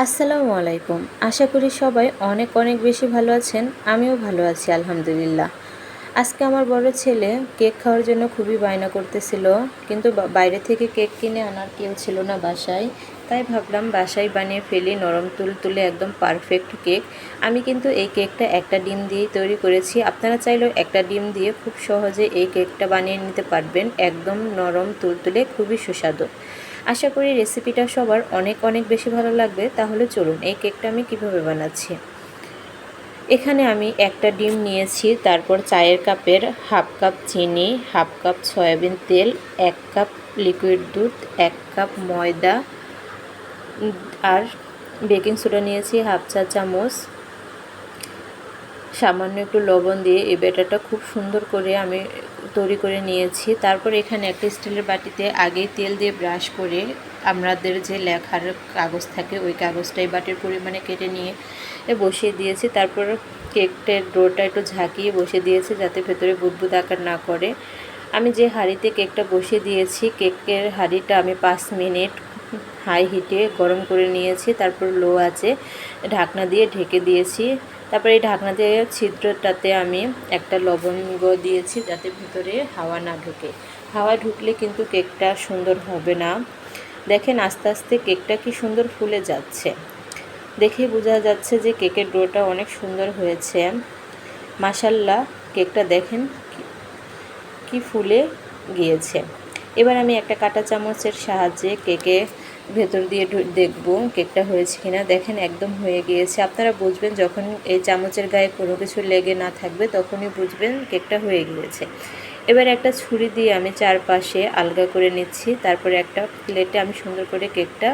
আসসালামু আলাইকুম। আশা করি সবাই অনেক অনেক বেশি ভালো আছেন। আমিও ভালো আছি আলহামদুলিল্লাহ। আজকে আমার বড় ছেলে কেক খাওয়ার জন্য খুবই বায়না করতেছিল, কিন্তু বাইরে থেকে কেক কিনে আনার কেউ ছিল না বাসায়। তাই ভাবলাম বাসায় বানিয়ে ফেলি নরম তুলতুলে একদম পারফেক্ট কেক। আমি কিন্তু এই কেকটা একটা ডিম দিয়েই তৈরি করেছি। আপনারা চাইলেও একটা ডিম দিয়ে খুব সহজে এই কেকটা বানিয়ে নিতে পারবেন। একদম নরম তুলতুলে, খুবই সুস্বাদু। আশা করি রেসিপিটা সবার অনেক অনেক বেশি ভালো লাগবে। তাহলে চলুন এই কেকটা আমি কিভাবে বানাচ্ছি। এখানে আমি একটা ডিম নিয়েছি, তারপর চায়ের কাপের হাফ কাপ চিনি, হাফ কাপ সয়াবিন তেল, 1 কাপ লিকুইড দুধ, 1 কাপ ময়দা আর বেকিং সোডা নিয়েছি হাফ চা চামচ। সামান্য একটু লবণ দিয়ে এই ব্যাটারটা খুব সুন্দর করে আমি তৈরি করে নিয়েছি। তারপর এখানে একটা স্টিলের বাটিতে আগেই তেল দিয়ে ব্রাশ করে আমাদের যে লেখার কাগজ থাকে ওই কাগজটাই বাটির পরিমাণে কেটে নিয়ে বসিয়ে দিয়েছি। তারপর কেকটার ডোটা একটু ঝাঁকিয়ে বসিয়ে দিয়েছি যাতে ভেতরে বুদবুদ আকার না করে। আমি যে হাঁড়িতে কেকটা বসিয়ে দিয়েছি, কেকের হাঁড়িটা আমি 5 মিনিট হাই হিটে গরম করে নিয়েছি। তারপর লো আঁচে ঢাকনা দিয়ে ঢেকে দিয়েছি। তারপর এই ঢাকনা দিয়ে ছিদ্রটাতে আমি একটা লবঙ্গ দিয়েছি যাতে ভিতরে হাওয়া না ঢোকে। হাওয়া ঢুকলে কিন্তু কেকটা সুন্দর হবে না। দেখেন আস্তে আস্তে কেকটা কি সুন্দর ফুলে যাচ্ছে। দেখেই বোঝা যাচ্ছে যে কেকের ডোটা অনেক সুন্দর হয়েছে। মাশাআল্লাহ, কেকটা দেখেন কি ফুলে গিয়েছে। এবার আমি একটা কাঁটা চামচের সাহায্যে কেকে ভেতর দিয়ে দেখব কেকটা হয়েছে কিনা। দেখেন একদম হয়ে গিয়েছে। আপনারা বুঝবেন যখন এই চামচের গায়ে কোনো কিছু লেগে না থাকবে তখনই বুঝবেন কেকটা হয়ে গিয়েছে। এবার একটা ছুরি দিয়ে আমি চারপাশে আলগা করে নিচ্ছি। তারপরে একটা প্লেটে আমি সুন্দর করে কেকটা,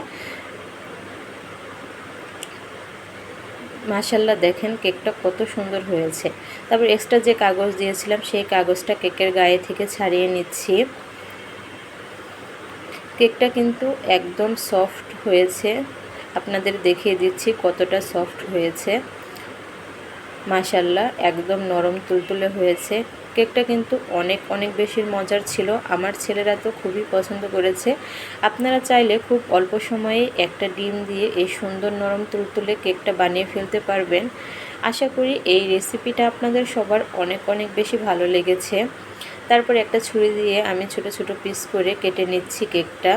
মাশাআল্লাহ দেখেন কেকটা কত সুন্দর হয়েছে। তারপর এক্সট্রা যে কাগজ দিয়েছিলাম সেই কাগজটা কেকের গায়ে থেকে ছাড়িয়ে নিচ্ছি। কেকটা কিন্তু একদম সফট হয়েছে, আপনাদের দেখিয়ে দিচ্ছি কতটা সফট হয়েছে। মাশাআল্লাহ একদম নরম তুলতুলে হয়েছে। কেকটা কিন্তু অনেক অনেক বেশি মজার ছিল। আমার ছেলেরা তো খুবই পছন্দ করেছে। আপনারা চাইলে খুব অল্প সময়ে একটা ডিম দিয়ে এই সুন্দর নরম তুলতুলে কেকটা বানিয়ে ফেলতে পারবেন। আশা করি এই রেসিপিটা আপনাদের সবার অনেক অনেক বেশি ভালো লেগেছে। তারপর একটা ছুরি দিয়ে আমি ছোট ছোট পিস করে কেটে নিচ্ছি কেকটা।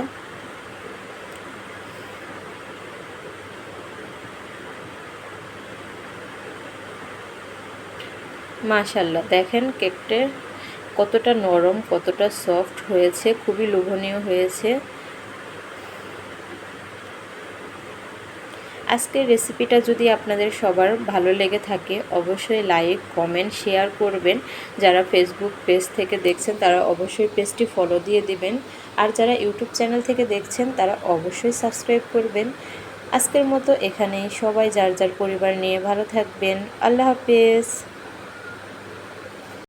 মাশাআল্লাহ দেখেন কেকটা কতটা নরম, কতটা সফট হয়েছে, খুবই লোভনীয় হয়েছে। আজকের রেসিপিটা যদি আপনাদের সবার ভালো লেগে থাকে অবশ্যই লাইক, কমেন্ট, শেয়ার করবেন। যারা ফেসবুক পেজ থেকে দেখছেন তারা অবশ্যই পেজটি ফলো দিয়ে দিবেন। আর যারা ইউটিউব চ্যানেল থেকে দেখছেন তারা অবশ্যই সাবস্ক্রাইব করবেন। আজকের মতো এখানেই, সবাই যার যার পরিবার নিয়ে ভালো থাকবেন। আল্লাহ হাফেজ।